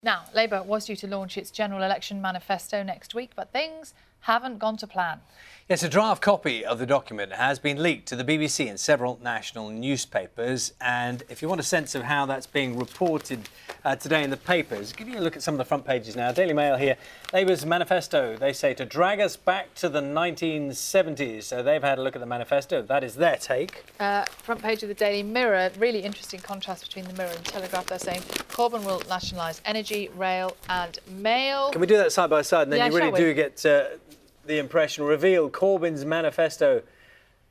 Now, Labour was due to launch its general election manifesto next week, but things haven't gone to plan. Yes, a draft copy of the document has been leaked to the BBC and several national newspapers. And if you want a sense of how that's being reported today in the papers, give you a look at some of the front pages now. Daily Mail here, Labour's manifesto, they say, to drag us back to the 1970s. So they've had a look at the manifesto. That is their take. Front page of the Daily Mirror, really interesting contrast between the Mirror and Telegraph. They're saying Corbyn will nationalise energy, rail and mail. Can we do that side by side? And then Yeah, you really shall we? do get the impression revealed. Corbyn's manifesto.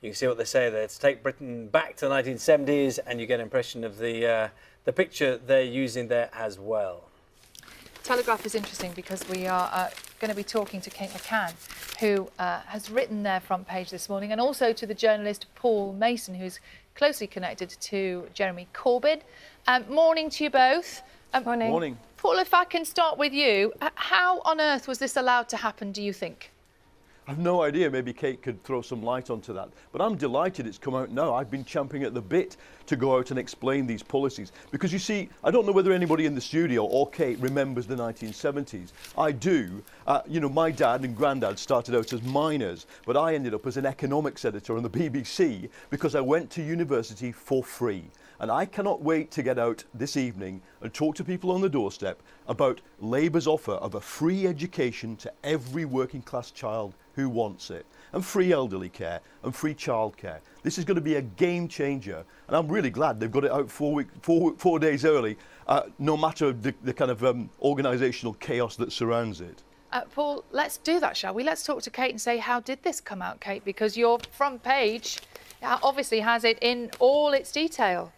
You can see what they say there. To take Britain back to the 1970s, and you get an impression of the picture they're using there as well. Telegraph is interesting because we are going to be talking to Kate McCann, who has written their front page this morning, and also to the journalist Paul Mason, who's closely connected to Jeremy Corbyn. Morning to you both. Morning. Morning. Paul, if I can start with you, how on earth was this allowed to happen, do you think? I've no idea. Maybe Kate could throw some light onto that. But I'm delighted it's come out now. I've been champing at the bit to go out and explain these policies. Because you see, I don't know whether anybody in the studio or Kate remembers the 1970s. I do. My dad and granddad started out as miners, but I ended up as an economics editor on the BBC because I went to university for free. And I cannot wait to get out this evening and talk to people on the doorstep about Labour's offer of a free education to every working class child who wants it, and free elderly care and free childcare. This is going to be a game changer, and I'm really glad they've got it out 4 days early, no matter the kind of organisational chaos that surrounds it. Paul, let's do that, shall we? Let's talk to Kate and say, how did this come out, Kate? Because your front page obviously has it in all its detail.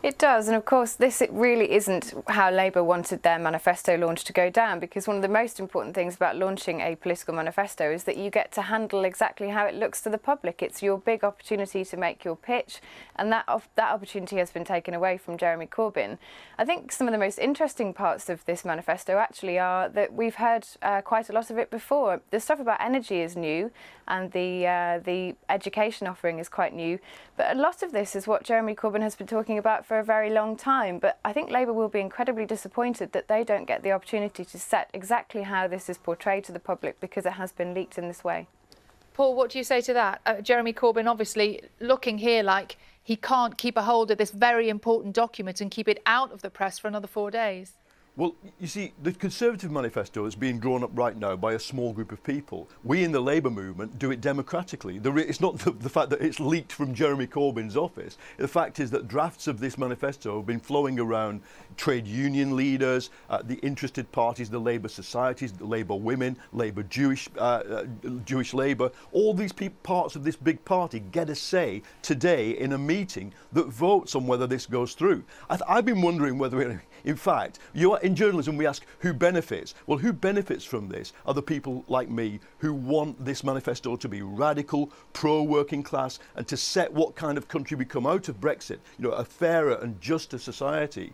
It does, and of course it really isn't how Labour wanted their manifesto launch to go down, because one of the most important things about launching a political manifesto is that you get to handle exactly how it looks to the public. It's your big opportunity to make your pitch, and that opportunity has been taken away from Jeremy Corbyn. I think some of the most interesting parts of this manifesto actually are that we've heard quite a lot of it before. The stuff about energy is new, and the education offering is quite new, but a lot of this is what Jeremy Corbyn has been talking about for a very long time. But I think Labour will be incredibly disappointed that they don't get the opportunity to set exactly how this is portrayed to the public, because it has been leaked in this way. Paul, what do you say to that? Jeremy Corbyn obviously looking here like he can't keep a hold of this very important document and keep it out of the press for another 4 days. Well, you see, the Conservative manifesto is being drawn up right now by a small group of people. We in the Labour movement do it democratically. It's not the fact that it's leaked from Jeremy Corbyn's office. The fact is that drafts of this manifesto have been flowing around trade union leaders, the interested parties, the Labour societies, the Labour women, Labour Jewish Labour. All these parts of this big party get a say today in a meeting that votes on whether this goes through. I've been wondering whether, in fact, in journalism we ask who benefits. Well, who benefits from this are the people like me who want this manifesto to be radical, pro-working class, and to set what kind of country we come out of Brexit, a fairer and juster society.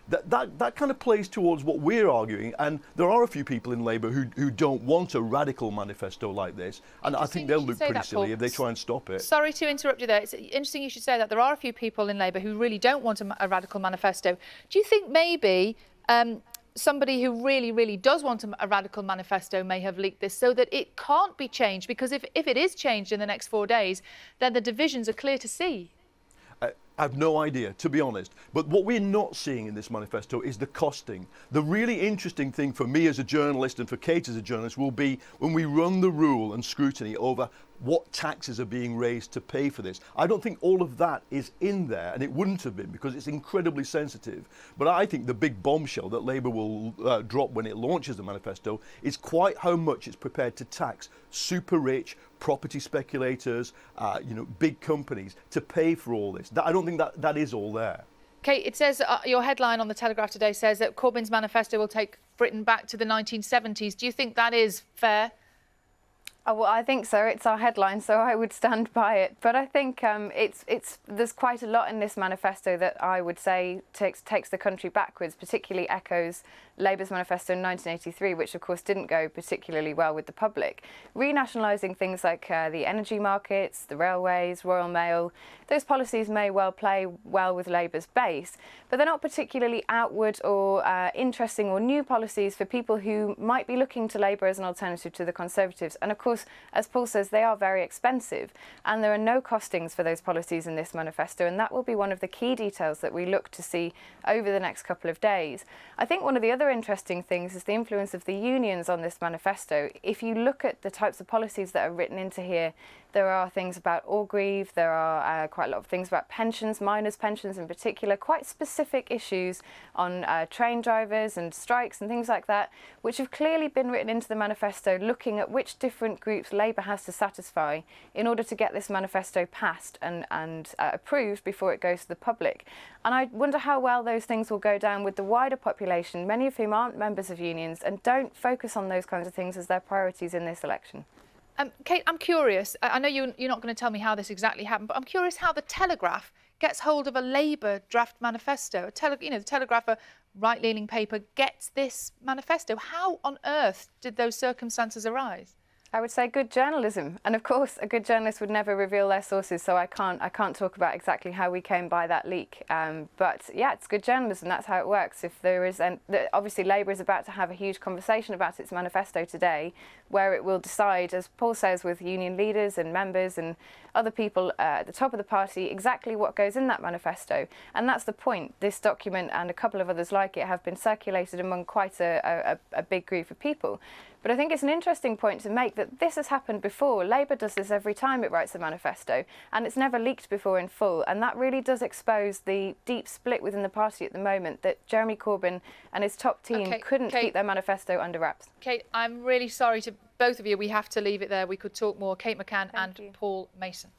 That kind of plays towards what we're arguing, and there are a few people in Labour who don't want a radical manifesto like this, and I think they'll look pretty silly if they try and stop it. Sorry to interrupt you there. It's interesting you should say that. There are a few people in Labour who really don't want a radical manifesto. Do you think maybe somebody who really, really does want a radical manifesto may have leaked this so that it can't be changed? Because if it is changed in the next 4 days, then the divisions are clear to see. I have no idea, to be honest. But what we're not seeing in this manifesto is the costing. The really interesting thing for me as a journalist and for Kate as a journalist will be when we run the rule and scrutiny over what taxes are being raised to pay for this. I don't think all of that is in there, and it wouldn't have been because it's incredibly sensitive. But I think the big bombshell that Labour will drop when it launches the manifesto is quite how much it's prepared to tax super rich property speculators, big companies to pay for all this. I don't think that is all there. Kate, it says your headline on the Telegraph today says that Corbyn's manifesto will take Britain back to the 1970s. Do you think that is fair? Oh, well, I think so. It's our headline, so I would stand by it. But I think there's quite a lot in this manifesto that I would say takes the country backwards, particularly echoes Labour's manifesto in 1983, which of course didn't go particularly well with the public. Renationalising things like the energy markets, the railways, Royal Mail, those policies may well play well with Labour's base, but they're not particularly outward or interesting or new policies for people who might be looking to Labour as an alternative to the Conservatives. And of course, as Paul says, they are very expensive, and there are no costings for those policies in this manifesto, and that will be one of the key details that we look to see over the next couple of days. I think one of the other interesting things is the influence of the unions on this manifesto. If you look at the types of policies that are written into here, there are things about Orgreave, there are quite a lot of things about pensions, miners' pensions in particular, quite specific issues on train drivers and strikes and things like that, which have clearly been written into the manifesto, looking at which different groups Labour has to satisfy in order to get this manifesto passed and approved before it goes to the public. And I wonder how well those things will go down with the wider population, many of whom aren't members of unions and don't focus on those kinds of things as their priorities in this election. Kate, I'm curious. I know you're not going to tell me how this exactly happened, but I'm curious how the Telegraph gets hold of a Labour draft manifesto. The Telegraph, a right-leaning paper, gets this manifesto. How on earth did those circumstances arise? I would say good journalism, and of course a good journalist would never reveal their sources, so I can't talk about exactly how we came by that leak. But yeah, it's good journalism. That's how it works. If there is, obviously Labour is about to have a huge conversation about its manifesto today, where it will decide, as Paul says, with union leaders and members and other people at the top of the party, exactly what goes in that manifesto. And that's the point. This document and a couple of others like it have been circulated among quite a big group of people. But I think it's an interesting point to make that this has happened before. Labour does this every time it writes a manifesto, and it's never leaked before in full. And that really does expose the deep split within the party at the moment, that Jeremy Corbyn and his top team couldn't keep their manifesto under wraps. Kate, I'm really sorry to both of you. We have to leave it there. We could talk more. Kate McCann and Paul Mason.